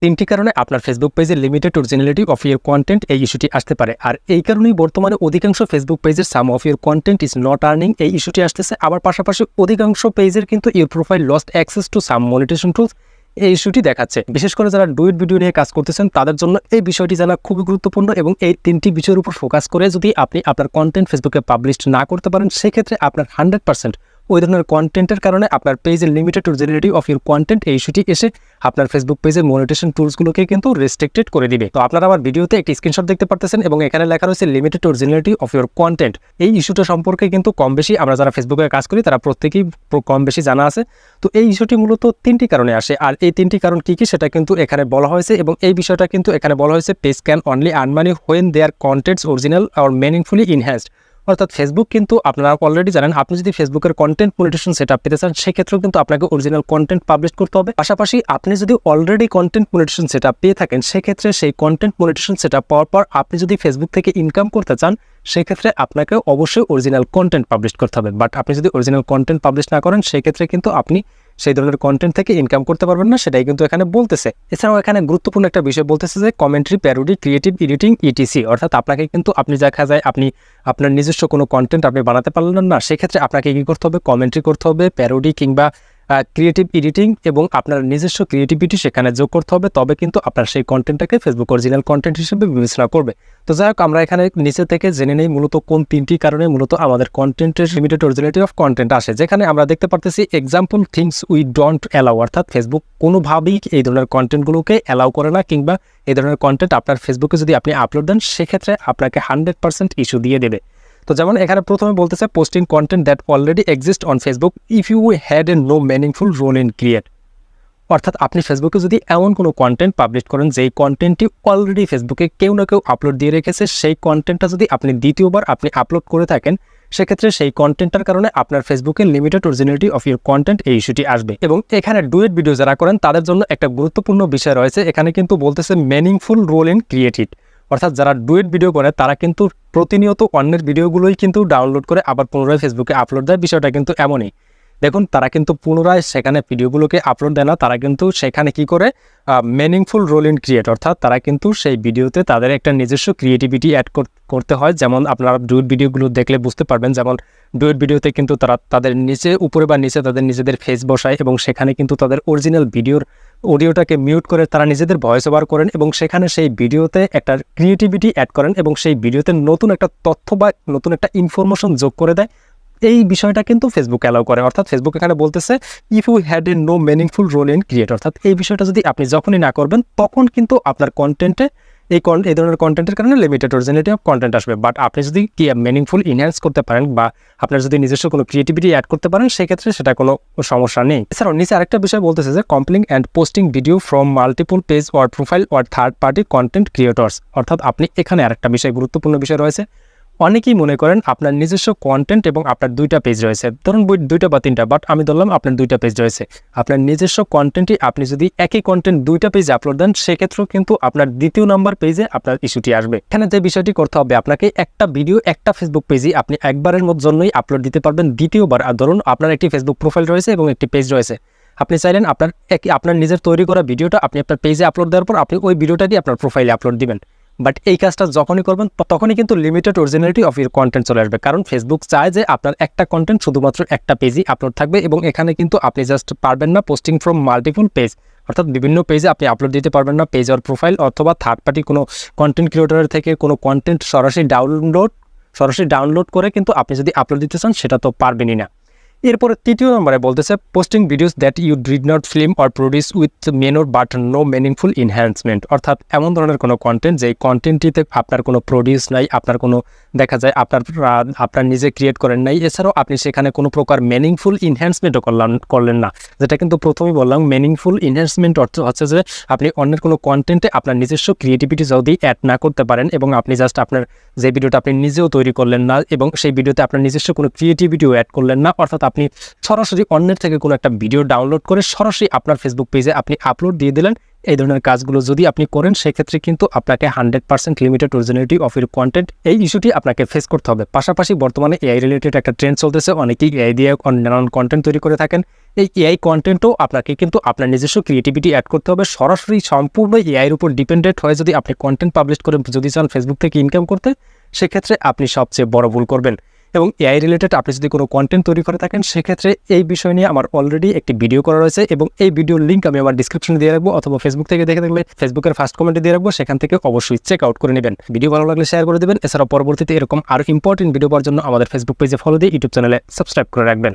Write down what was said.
তিনটি কারণে আপনার ফেসবুক পেজের limited originality of your content এই ইস্যুটি আসতে পারে। আর এই কারণেই বর্তমানে অধিকাংশ ফেসবুক পেজের some of your content is not earning এই ইস্যুটি আসতেছে। আবার পাশাপাশি অধিকাংশ পেজের কিন্তু your profile lost access to some monetisation tools এই ইস্যুটি দেখাচ্ছে। বিশেষ করে যারা ডুয়েট ভিডিও নিয়ে কাজ করতেছেন তাদের জন্য এই বিষয়টি জানা খুবই গুরুত্বপূর্ণ এবং এই তিনটি বিষয়ের উপর ফোকাস করে যদি আপনি আপনার কন্টেন্ট ফেসবুকে পাবলিশ না করতে পারেন, সেক্ষেত্রে আপনার 100% ওই ধরনের কন্টেন্টের কারণে আপনার পেজের limited originality of your content এই ইস্যুটি এসে আপনার ফেসবুক পেজের মনিটাইজেশন টুলসগুলোকে কিন্তু রেস্ট্রিক্টেড করে দিবে। তো আপনারা আমার ভিডিওতে একটি স্ক্রিনশট দেখতে পারতেছেন এবং এখানে লেখা রয়েছে limited originality of your content. এই ইস্যুটা সম্পর্কে কিন্তু কম বেশি আমরা যারা ফেসবুকে কাজ করি তারা প্রত্যেকেই কম বেশি জানা আছে। তো এই ইস্যুটি মূলত তিনটি কারণে আসে, আর এই তিনটি কারণ কি কি সেটা কিন্তু এখানে বলা হয়েছে এবং এই বিষয়টা কিন্তু এখানে বলা হয়েছে page can only earn money when there contents original or meaningfully enhanced. অর্থাৎ ফেসবুক কিন্তু আপনারা অলরেডি জানেন, আপনি যদি ফেসবুকের কন্টেন্ট মনিটাইজেশন সেটআপ পেতে চান সেক্ষেত্রেও কিন্তু আপনাকে অরিজিনাল কন্টেন্ট পাবলিশ করতে হবে। পাশাপাশি আপনি যদি অলরেডি কন্টেন্ট মনিটাইজেশন সেটআপ পেয়ে থাকেন সেক্ষেত্রে সেই কন্টেন্ট মনিটাইজেশন সেটআপ পাওয়ার পর আপনি যদি ফেসবুক থেকে ইনকাম করতে চান সেক্ষেত্রে আপনাকে অবশ্যই অরিজিনাল কন্টেন্ট পাবলিশ করতে হবে। বাট আপনি যদি অরিজিনাল কন্টেন্ট পাবলিশ না করেন সেক্ষেত্রে কিন্তু আপনি সেই ধরনের কন্টেন্ট থেকে ইনকাম করতে পারবেন না, সেটাই কিন্তু এখানে বলতেছে। এছাড়াও এখানে গুরুত্বপূর্ণ একটা বিষয় বলতেছে যে commentary, parody, creative editing etc. অর্থাৎ আপনাকে কিন্তু আপনি দেখা যায় আপনি আপনার নিজস্ব কোনো কন্টেন্ট আপনি বানাতে পারলেন না, সেক্ষেত্রে আপনাকে কী করতে হবে, কমেন্ট্রি করতে হবে, প্যারোডি কিংবা ক্রিয়েটিভ এডিটিং এবং আপনার নিজস্ব ক্রিয়েটিভিটি সেখানে যোগ করতে হবে, তবে কিন্তু আপনার সেই কন্টেন্টটাকে ফেসবুক অরিজিনাল কন্টেন্ট হিসেবে বিবেচনা করবে। তো যাই হোক, আমরা এখানে নিচে থেকে জেনে নেই মূলত কোন তিনটি কারণে মূলত আমাদের কন্টেন্টের লিমিটেড অরিজিনালিটি অফ কন্টেন্ট আসে। যেখানে আমরা দেখতে পারতেছি example things we don't allow, অর্থাৎ ফেসবুক কোনোভাবেই এই ধরনের কন্টেন্টগুলোকে অ্যালাউ করে না, কিংবা এই ধরনের কন্টেন্ট আপনার ফেসবুকে যদি আপনি আপলোড দেন সেক্ষেত্রে আপনাকে 100% ইস্যু দিয়ে দেবে। তো যেমন এখানে প্রথমে বলতেছে posting content that already exist on Facebook if you had a no meaningful role in create. অর্থাৎ আপনি ফেসবুকে যদি এমন কোনো কন্টেন্ট পাবলিশ করেন যেই কন্টেন্টটি অলরেডি ফেসবুকে কেউ না কেউ আপলোড দিয়ে রেখেছে, সেই কন্টেন্টটা যদি আপনি দ্বিতীয়বার আপনি আপলোড করে থাকেন সেক্ষেত্রে সেই কন্টেন্টটার কারণে আপনার ফেসবুকের limited originality of your content এই ইস্যুটি আসবে। এবং এখানে ডুয়েট ভিডিও যারা করেন তাদের জন্য একটা গুরুত্বপূর্ণ বিষয় রয়েছে, এখানে কিন্তু বলতেছে মিনিংফুল রোল ইন ক্রিয়েটেড। অর্থাৎ যারা ডুয়েট ভিডিও করে তারা কিন্তু প্রতিনিয়ত অন্যের ভিডিওগুলোই কিন্তু ডাউনলোড করে আবার পুনরায় ফেসবুকে আপলোড দেয়। বিষয়টা কিন্তু এমনই, দেখুন তারা কিন্তু পুনরায় সেখানে ভিডিওগুলোকে আপলোড দেয় না, তারা কিন্তু সেখানে কি করে মিনিংফুল রোল ইন ক্রিয়েট, অর্থাৎ তারা কিন্তু সেই ভিডিওতে তাদের একটা নিজস্ব ক্রিয়েটিভিটি অ্যাড করতে হয়। যেমন আপনারা ডুয়েট ভিডিওগুলো দেখলে বুঝতে পারবেন, যেমন ডুয়েট ভিডিওতে কিন্তু তারা তাদের নিচে উপরে বা নিচে তাদের নিজেদের ফেস বসায় এবং সেখানে কিন্তু তাদের অরিজিনাল ভিডিওর অডিওটাকে মিউট করে তারা নিজেদের ভয়েস ওভার করেন এবং সেখানে সেই ভিডিওতে একটা ক্রিয়েটিভিটি অ্যাড করেন এবং সেই ভিডিওতে নতুন একটা তথ্য বা নতুন একটা ইনফরমেশন যোগ করে দেয়। এই বিষয়টা কিন্তু ফেসবুক অ্যালাউ করে। অর্থাৎ ফেসবুক এখানে বলতেছে if you had a no meaningful role in create, অর্থাৎ এই বিষয়টা যদি আপনি যখনই না করবেন তখন কিন্তু আপনার কন্টেন্টে এই ধরনের কন্টেন্টের কারণে লিমিটেড অরিজিনালিটি অফ কন্টেন্ট আসবে। বাট আপনি যদি কি মিনিংফুল ইনহ্যান্স করতে পারেন বা আপনার যদি নিজস্ব কোনো ক্রিয়েটিভিটি অ্যাড করতে পারেন সেক্ষেত্রে সেটা কোনো সমস্যা নেই। এছাড়াও নিচে আরেকটা বিষয় বলতেছে যে compiling and posting video from multiple page or profile or third party content creators. অর্থাৎ আপনি এখানে আরেকটা বিষয় গুরুত্বপূর্ণ বিষয় রয়েছে, অনেকেই মনে করেন আপনার নিজস্ব কন্টেন্ট এবং আপনার দুইটা পেজ রয়েছে, ধরুন দুইটা বা তিনটা, বাট আমি ধরলাম আপনার দুইটা পেজ রয়েছে। আপনার নিজস্ব কন্টেন্টই আপনি যদি একই কন্টেন্ট দুইটা পেজে আপলোড দেন সেক্ষেত্রেও কিন্তু আপনার দ্বিতীয় নাম্বার পেজে আপনার ইস্যুটি আসবে। এখানে যে বিষয়টি করতে হবে, আপনাকে একটা ভিডিও একটা ফেসবুক পেজে আপনি একবারের জন্যই আপলোড দিতে পারবেন, দ্বিতীয়বার আর ধরুন আপনার একটি ফেসবুক প্রোফাইল রয়েছে এবং একটি পেজ রয়েছে, আপনি চাইলেন আপনার নিজের তৈরি করা ভিডিওটা আপনি আপনার পেজে আপলোড দেওয়ার পর আপনি ওই ভিডিওটাকে আপনার প্রোফাইলে আপলোড দিবেন। বাট এই কাজটা যখনই করবেন তখনই কিন্তু limited originality of your content চলে আসবে, কারণ ফেসবুক চায় যে আপনার একটা কন্টেন্ট শুধুমাত্র একটা পেজই আপলোড থাকবে এবং এখানে কিন্তু আপনি জাস্ট পারবেন না পোস্টিং ফ্রম মাল্টিপল পেজ, অর্থাৎ বিভিন্ন পেজে আপনি আপলোড দিতে পারবেন না, পেজ অর প্রোফাইল অথবা থার্ড পার্টি কোনো কন্টেন্ট ক্রিয়েটরের থেকে কোনো কন্টেন্ট সরাসরি ডাউনলোড করে কিন্তু আপনি যদি আপলোড দিতে চান সেটা তো পারবেনই না। এরপরে তৃতীয় নম্বরে বলতেছে posting videos that you did not film or produce with minor but no meaningful enhancement. অর্থাৎ এমন ধরনের কোনো কন্টেন্ট যেই কন্টেন্টটিতে আপনার কোনো প্রডিউস নাই, আপনার কোনো দেখা যায় আপনার নিজে ক্রিয়েট করেন নাই, এছাড়াও আপনি সেখানে কোনো প্রকার মিনিংফুল এনহ্যান্সমেন্টও করলেন না। যেটা কিন্তু প্রথমেই বললাম, মিনিংফুল এনহ্যান্সমেন্ট অর্থ হচ্ছে যে আপনি অন্যের কোনো কন্টেন্টে আপনার নিজস্ব ক্রিয়েটিভিটি যদি অ্যাড না করতে পারেন এবং আপনি জাস্ট আপনার যে ভিডিওটা আপনি নিজেও তৈরি করলেন না এবং সেই ভিডিওতে আপনার নিজস্ব কোনো ক্রিয়েটিভিটিও অ্যাড করলেন না, অর্থাৎ আপনি সরাসরি অন্যের থেকে কোনো একটা ভিডিও ডাউনলোড করে সরাসরি আপনার ফেসবুক পেজে আপনি আপলোড দিয়ে দিলেন, এই ধরনের কাজগুলো যদি আপনি করেন সেক্ষেত্রে কিন্তু আপনাকে 100% limited originality of your content এই ইস্যুটি আপনাকে ফেস করতে হবে। পাশাপাশি বর্তমানে এআই রিলেটেড একটা ট্রেন্ড চলতেছে, অনেকেই এআই দিয়ে নানান কন্টেন্ট তৈরি করে থাকেন। এই এআই কন্টেন্টও আপনাকে কিন্তু আপনার নিজস্ব ক্রিয়েটিভিটি অ্যাড করতে হবে। সরাসরি সম্পূর্ণ এআইয়ের উপর ডিপেন্ডেন্ট হয়ে যদি আপনি কন্টেন্ট পাবলিশ করে যদি চান ফেসবুক থেকে ইনকাম করতে, সেক্ষেত্রে আপনি সবচেয়ে বড় ভুল করবেন। এবং এআই রিলেটেড আপনি যদি কোনো কন্টেন্ট তৈরি করে থাকেন সেক্ষেত্রে এই বিষয় নিয়ে আমার অলরেডি একটি ভিডিও করা রয়েছে এবং এই ভিডিওর লিঙ্ক আমি আমার ডিসক্রিপশনে দিয়ে রাখবো, অথবা ফেসবুক থেকে দেখে থাকলে ফেসবুকের ফার্স্ট কমেন্টে দিয়ে রাখবো, সেখান থেকে অবশ্যই চেক আউট করে নেবেন। ভিডিও ভালো লাগলে শেয়ার করে দেবেন। এছাড়াও পরবর্তীতে এরকম আরও ইম্পর্টেন্ট ভিডিও পাওয়ার জন্য আমাদের ফেসবুক পেজে ফলো দিয়ে ইউটিউব চ্যানেলে সাবস্ক্রাইব করে রাখবেন।